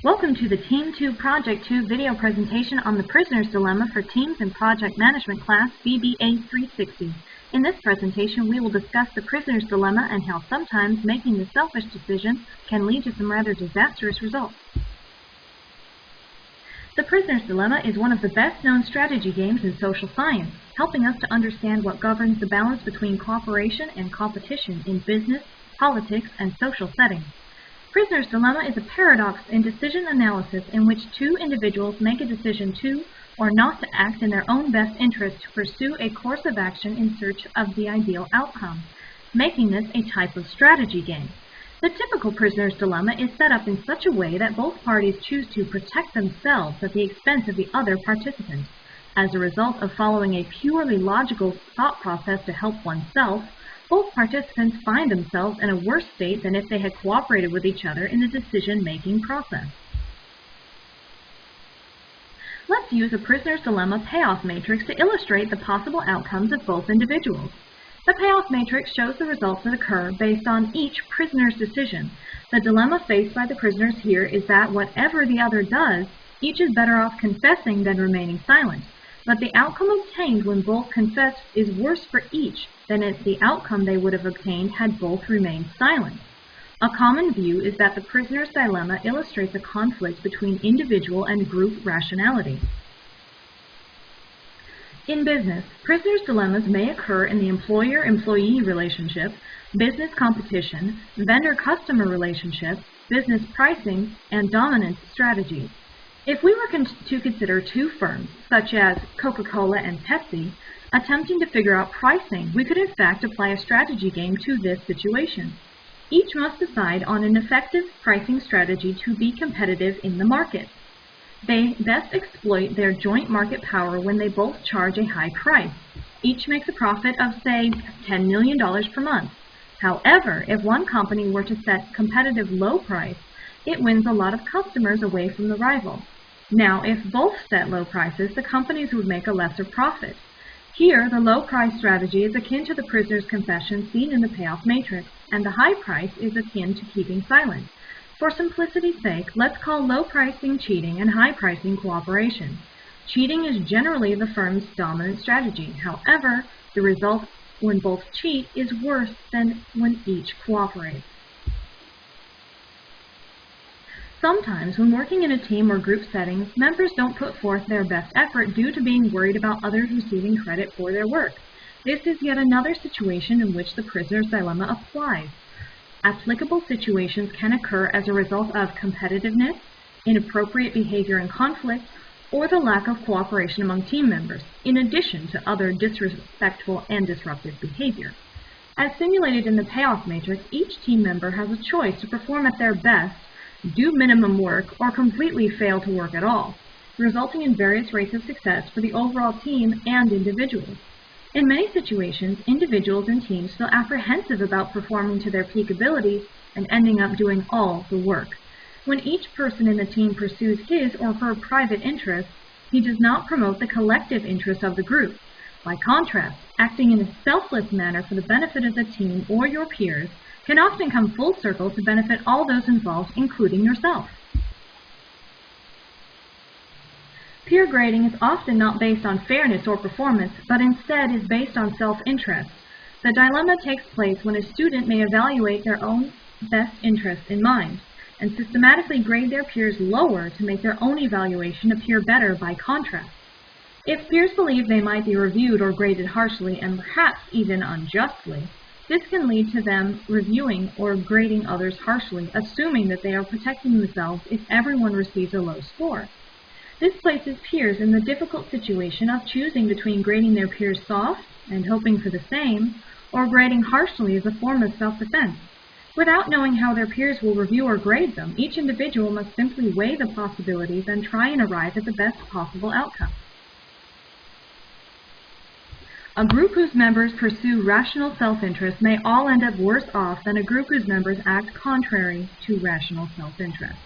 Welcome to the Team 2 Project 2 video presentation on the prisoner's dilemma for Teams and Project Management class BBA360. In this presentation, we will discuss the prisoner's dilemma and how sometimes making the selfish decision can lead to some rather disastrous results. The prisoner's dilemma is one of the best-known strategy games in social science, helping us to understand what governs the balance between cooperation and competition in business, politics, and social settings. Prisoner's dilemma is a paradox in decision analysis in which two individuals make a decision to or not to act in their own best interest to pursue a course of action in search of the ideal outcome, making this a type of strategy game. The typical prisoner's dilemma is set up in such a way that both parties choose to protect themselves at the expense of the other participant. As a result of following a purely logical thought process to help oneself, both participants find themselves in a worse state than if they had cooperated with each other in the decision-making process. Let's use a prisoner's dilemma payoff matrix to illustrate the possible outcomes of both individuals. The payoff matrix shows the results that occur based on each prisoner's decision. The dilemma faced by the prisoners here is that whatever the other does, each is better off confessing than remaining silent. But the outcome obtained when both confess is worse for each than the outcome they would have obtained had both remained silent. A common view is that the prisoner's dilemma illustrates a conflict between individual and group rationality. In business, prisoner's dilemmas may occur in the employer-employee relationship, business competition, vendor-customer relationship, business pricing, and dominance strategies. If we were to consider two firms, such as Coca-Cola and Pepsi, attempting to figure out pricing, we could in fact apply a strategy game to this situation. Each must decide on an effective pricing strategy to be competitive in the market. They best exploit their joint market power when they both charge a high price. Each makes a profit of, say, $10 million per month. However, if one company were to set competitive low price, it wins a lot of customers away from the rival. Now, if both set low prices, the companies would make a lesser profit. Here, the low price strategy is akin to the prisoner's confession seen in the payoff matrix, and the high price is akin to keeping silent. For simplicity's sake, let's call low pricing cheating and high pricing cooperation. Cheating is generally the firm's dominant strategy. However, the result when both cheat is worse than when each cooperates. Sometimes, when working in a team or group setting, members don't put forth their best effort due to being worried about others receiving credit for their work. This is yet another situation in which the prisoner's dilemma applies. Applicable situations can occur as a result of competitiveness, inappropriate behavior in conflict, or the lack of cooperation among team members, in addition to other disrespectful and disruptive behavior. As simulated in the payoff matrix, each team member has a choice to perform at their best, do minimum work, or completely fail to work at all, resulting in various rates of success for the overall team and individuals. In many situations, individuals and teams feel apprehensive about performing to their peak abilities and ending up doing all the work. When each person in the team pursues his or her private interests, he does not promote the collective interests of the group. By contrast, acting in a selfless manner for the benefit of the team or your peers can often come full circle to benefit all those involved, including yourself. Peer grading is often not based on fairness or performance, but instead is based on self-interest. The dilemma takes place when a student may evaluate their own best interests in mind, and systematically grade their peers lower to make their own evaluation appear better by contrast. If peers believe they might be reviewed or graded harshly and perhaps even unjustly, this can lead to them reviewing or grading others harshly, assuming that they are protecting themselves if everyone receives a low score. This places peers in the difficult situation of choosing between grading their peers soft and hoping for the same, or grading harshly as a form of self-defense. Without knowing how their peers will review or grade them, each individual must simply weigh the possibilities and try and arrive at the best possible outcome. A group whose members pursue rational self-interest may all end up worse off than a group whose members act contrary to rational self-interest.